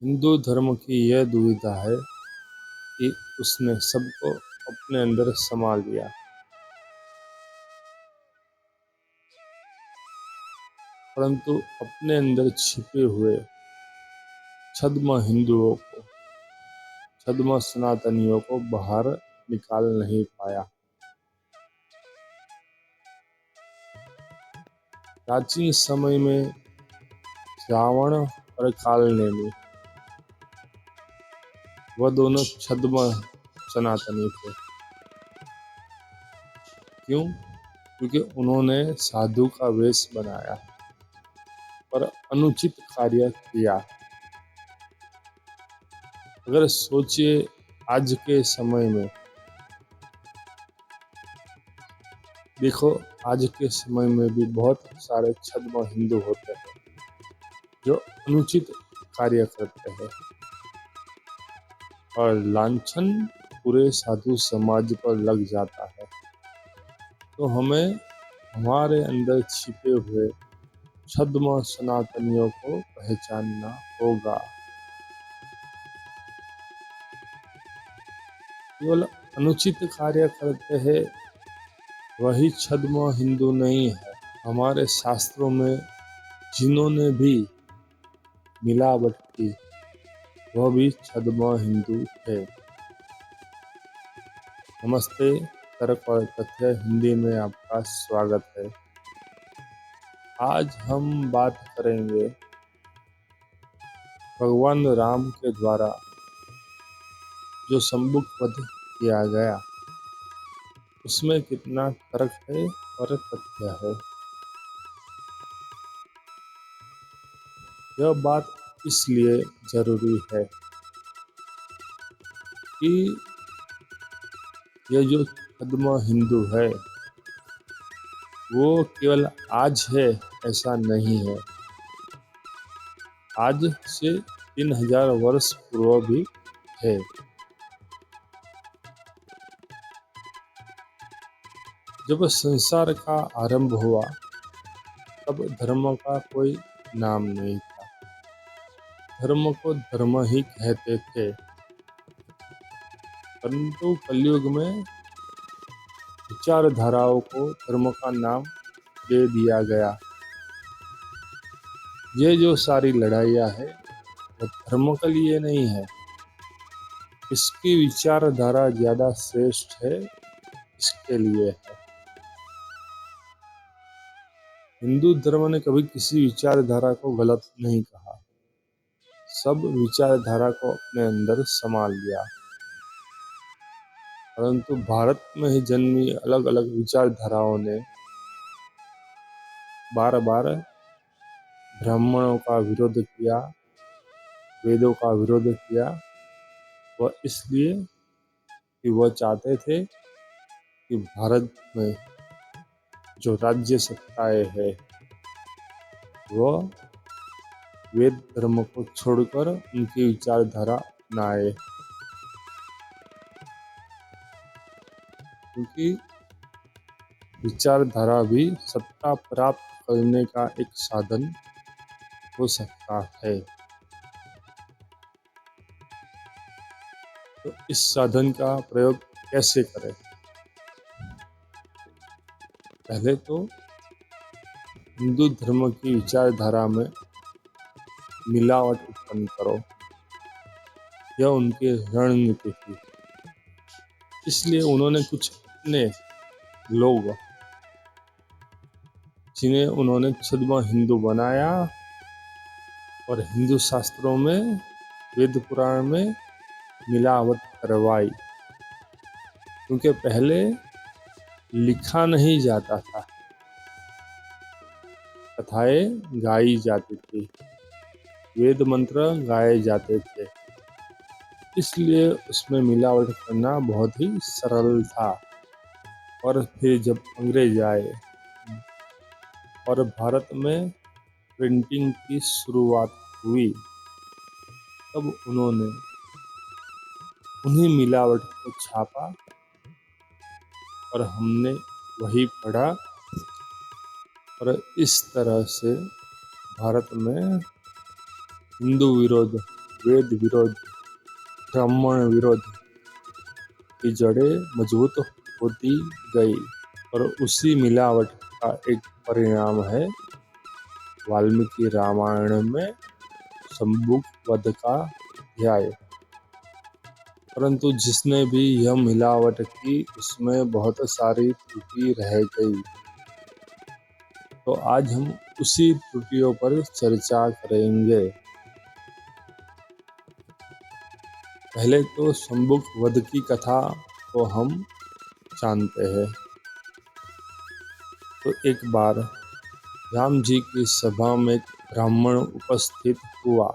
हिंदू धर्म की यह दुविधा है कि उसने सबको अपने अंदर समा लिया, परंतु अपने अंदर छिपे हुए छद्म हिंदुओं को, छद्म सनातनियों को बाहर निकाल नहीं पाया। प्राचीन समय में रावण और कालनेमी, वह दोनों छद्म सनातनी थे। क्यों? क्योंकि उन्होंने साधु का वेश बनाया और अनुचित कार्य किया। अगर सोचिए, आज के समय में देखो, आज के समय में भी बहुत सारे छद्म हिंदू होते हैं जो अनुचित कार्य करते हैं और लांछन पूरे साधु समाज पर लग जाता है। तो हमें हमारे अंदर छिपे हुए छद्म सनातनियों को पहचानना होगा। केवल अनुचित कार्य करते हैं वही छद्म हिंदू नहीं है। हमारे शास्त्रों में जिन्होंने भी मिलावट की, वह भी छद्म हिंदू है। नमस्ते, तर्क और तथ्य हिंदी में आपका स्वागत है। आज हम बात करेंगे भगवान राम के द्वारा जो शंबुक वध किया गया, उसमें कितना तर्क है और तथ्य है। यह बात इसलिए जरूरी है कि यह जो छद्म हिंदू है वो केवल आज है ऐसा नहीं है, आज से 3000 वर्ष पूर्व भी है। जब संसार का आरंभ हुआ तब धर्म का कोई नाम नहीं था, धर्म को धर्म ही कहते थे। परंतु कलयुग में विचारधाराओं को धर्म का नाम दे दिया गया। ये जो सारी लड़ाइयाँ है वो धर्म के लिए नहीं है, इसकी विचारधारा ज़्यादा श्रेष्ठ है, इसके लिए है। हिंदू धर्म ने कभी किसी विचारधारा को गलत नहीं कहा, सब विचारधारा को अपने अंदर संभाल लिया। परंतु भारत में ही जन्मी अलग अलग विचारधाराओं ने बार बार ब्राह्मणों का विरोध किया, वेदों का विरोध किया। वह इसलिए कि वह चाहते थे कि भारत में जो राज्य सत्ताएं है वह वेद धर्म को छोड़कर उनकी विचारधारा अपनाए, क्योंकि विचारधारा भी सत्ता प्राप्त करने का एक साधन हो सकता है। तो इस साधन का प्रयोग कैसे करें? पहले तो हिंदू धर्म की विचारधारा में मिलावट उत्पन्न करो, यह उनकी रणनीति थी। इसलिए उन्होंने कुछ अपने लोग, जिन्हें उन्होंने छद्म हिंदू बनाया और हिंदू शास्त्रों में, वेद पुराण में मिलावट करवाई, क्योंकि पहले लिखा नहीं जाता था, कथाएं गाई जाती थी, वेद मंत्र गाए जाते थे, इसलिए उसमें मिलावट करना बहुत ही सरल था। और फिर जब अंग्रेज आए और भारत में प्रिंटिंग की शुरुआत हुई, तब उन्होंने उन्हीं मिलावट को छापा और हमने वही पढ़ा और इस तरह से भारत में हिंदू विरोध वेद विरोध, ब्राह्मण विरोध की जड़ें मजबूत होती गई और उसी मिलावट का एक परिणाम है वाल्मीकि रामायण में शंभुक वध का अध्याय। परंतु जिसने भी यह मिलावट की उसमें बहुत सारी त्रुटि रह गई। तो आज हम उसी त्रुटियों पर चर्चा करेंगे। पहले तो शंभुक वध की कथा को हम जानते हैं। तो एक बार राम जी की सभा में एक ब्राह्मण उपस्थित हुआ।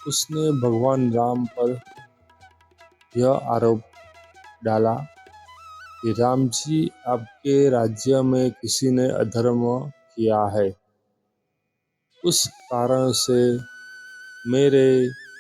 उसने भगवान राम पर यह आरोप डाला कि राम जी, आपके राज्य में किसी ने अधर्म किया है। उस कारण से मेरे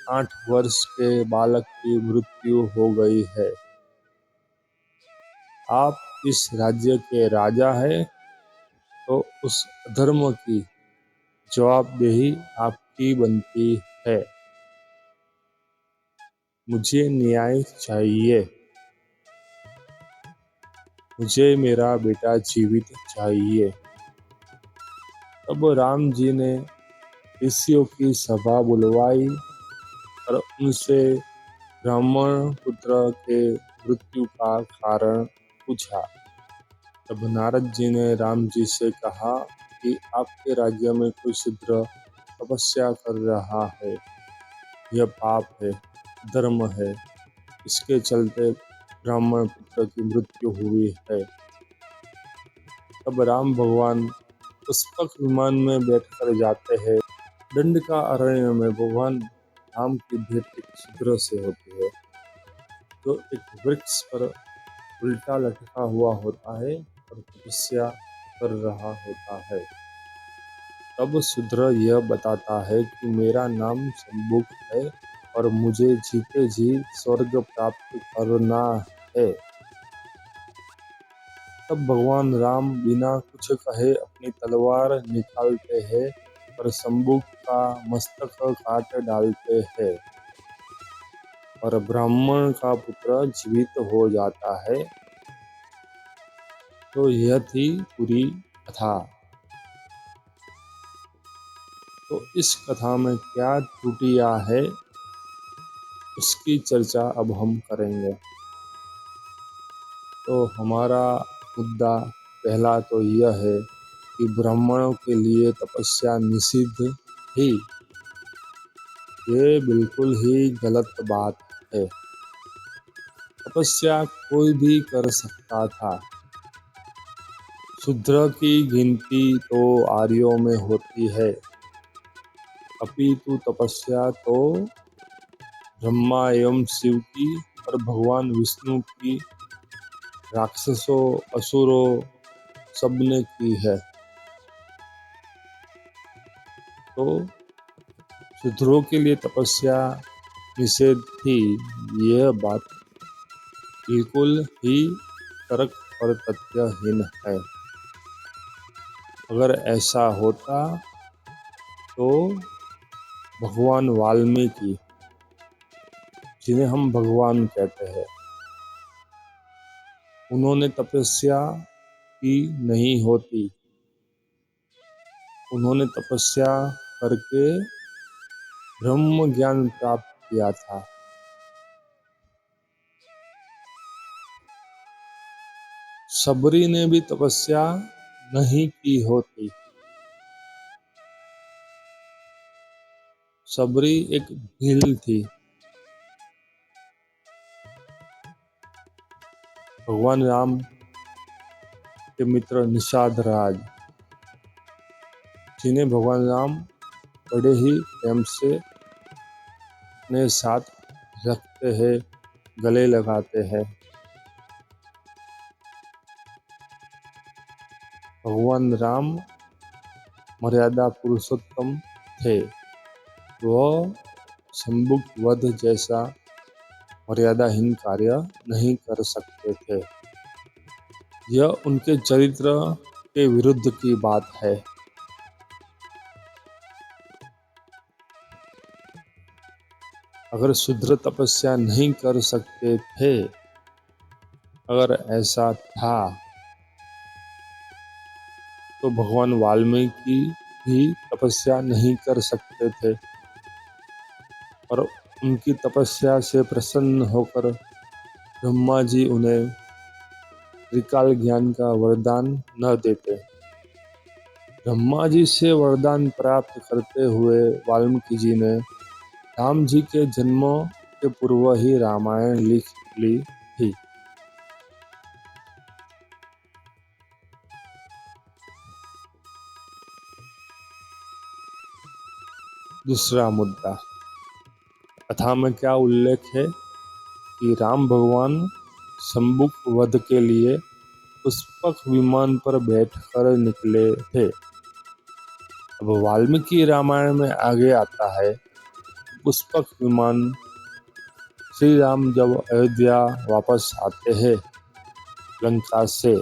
8 वर्ष के बालक की मृत्यु हो गई है। आप इस राज्य के राजा हैं, तो उस अधर्म की जवाबदेही आपकी बनती है। मुझे न्याय चाहिए। मुझे मेरा बेटा जीवित चाहिए। तब राम जी ने ऋषियों की सभा बुलवाई और उनसे ब्राह्मण पुत्र के मृत्यु का कारण पूछा। तब नारद जी ने राम जी से कहा कि आपके राज्य में कोई शूद्र तपस्या कर रहा है। यह पाप है, धर्म है। इसके चलते ब्राह्मण पुत्र की मृत्यु हुई है। तब राम भगवान पुष्पक विमान में बैठकर जाते हैं। दंड का अरण्य में भगवान राम की भेंट एक शूद्र से होती है, जो एक वृक्ष पर उल्टा लटका हुआ होता है और तपस्या कर रहा होता है। तब शूद्र यह बताता है कि मेरा नाम शंभुक है और मुझे जीते जी स्वर्ग प्राप्त करना है। तब भगवान राम बिना कुछ कहे अपनी तलवार निकालते हैं और शंभुक का मस्तक काट डालते हैं और ब्राह्मण का पुत्र जीवित हो जाता है। तो यह थी पूरी कथा। तो इस कथा में क्या त्रुटियां है, उसकी चर्चा अब हम करेंगे। तो हमारा मुद्दा पहला तो यह है कि ब्राह्मणों के लिए तपस्या निषिद्ध थी। ये बिल्कुल ही गलत बात है। तपस्या कोई भी कर सकता था। शूद्र की गिनती तो आर्यों में होती है, अपितु तपस्या तो ब्रह्मा एवं शिव की और भगवान विष्णु की, राक्षसों असुरों सबने की है। तो शूद्रों के लिए तपस्या निषेध थी, यह बात बिल्कुल ही तर्क और तथ्यहीन है। अगर ऐसा होता तो भगवान वाल्मीकि, जिन्हें हम भगवान कहते हैं, उन्होंने तपस्या की नहीं होती। उन्होंने तपस्या करके ब्रह्म ज्ञान प्राप्त किया था। सबरी ने भी तपस्या नहीं की होती। सबरी एक भील थी। भगवान राम के मित्र निषाद राज, जिन्हें भगवान राम बड़े ही प्रेम से अपने साथ रखते हैं, गले लगाते हैं। भगवान राम मर्यादा पुरुषोत्तम थे। वह शंभुक वध जैसा मर्यादाहीन कार्य नहीं कर सकते थे। यह उनके चरित्र के विरुद्ध की बात है। अगर शुद्र तपस्या नहीं कर सकते थे, अगर ऐसा था, तो भगवान वाल्मीकि भी तपस्या नहीं कर सकते थे और उनकी तपस्या से प्रसन्न होकर ब्रह्मा जी उन्हें त्रिकाल ज्ञान का वरदान न देते। ब्रह्मा जी से वरदान प्राप्त करते हुए वाल्मीकि जी ने राम जी के जन्म के पूर्व ही रामायण लिख ली थी। दूसरा मुद्दा, कथा में क्या उल्लेख है कि राम भगवान शंबुक वध के लिए पुष्पक विमान पर बैठकर निकले थे। अब वाल्मीकि रामायण में आगे आता है, पुष्पक विमान श्री राम जब अयोध्या वापस आते हैं लंका से,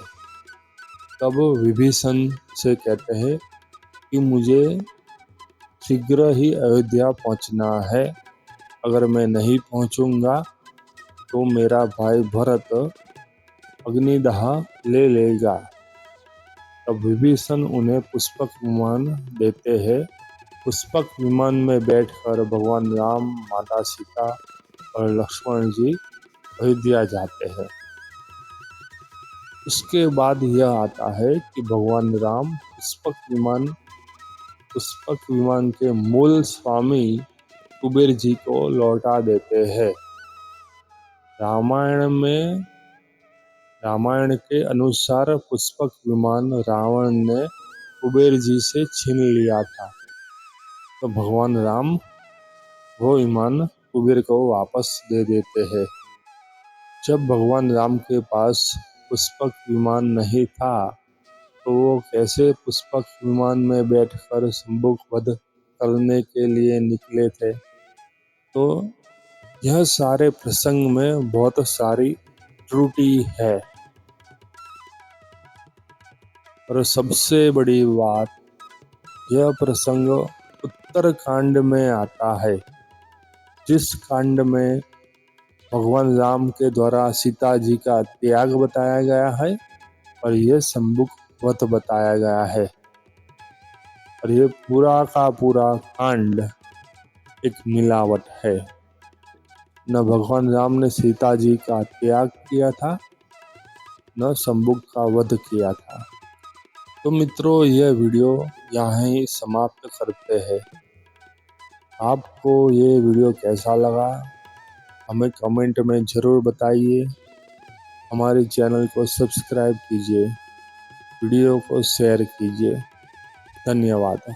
तब विभीषण से कहते हैं कि मुझे शीघ्र ही अयोध्या पहुंचना है। अगर मैं नहीं पहुंचूंगा तो मेरा भाई भरत अग्निदाह ले लेगा। तब विभीषण उन्हें पुष्पक विमान देते हैं। पुष्पक विमान में बैठकर भगवान राम, माता सीता और लक्ष्मण जी अयोध्या जाते हैं। उसके बाद यह आता है कि भगवान राम पुष्पक विमान के मूल स्वामी कुबेर जी को लौटा देते हैं। रामायण के अनुसार पुष्पक विमान रावण ने कुबेर जी से छीन लिया था, तो भगवान राम वो विमान कुबेर को वापस दे देते हैं। जब भगवान राम के पास पुष्पक विमान नहीं था, तो वो कैसे पुष्पक विमान में बैठकर शंबुक वध करने के लिए निकले थे? तो यह सारे प्रसंग में बहुत सारी त्रुटि है। और सबसे बड़ी बात, यह प्रसंग उत्तर कांड में आता है, जिस कांड में भगवान राम के द्वारा सीता जी का त्याग बताया गया है और यह शंबुक वध बताया गया है। और ये पूरा का पूरा कांड एक मिलावट है। न भगवान राम ने सीता जी का त्याग किया था, न शंबुक का वध किया था। तो मित्रों, यह वीडियो यहाँ ही समाप्त करते हैं। आपको ये वीडियो कैसा लगा हमें कमेंट में ज़रूर बताइए। हमारे चैनल को सब्सक्राइब कीजिए, वीडियो को शेयर कीजिए। धन्यवाद।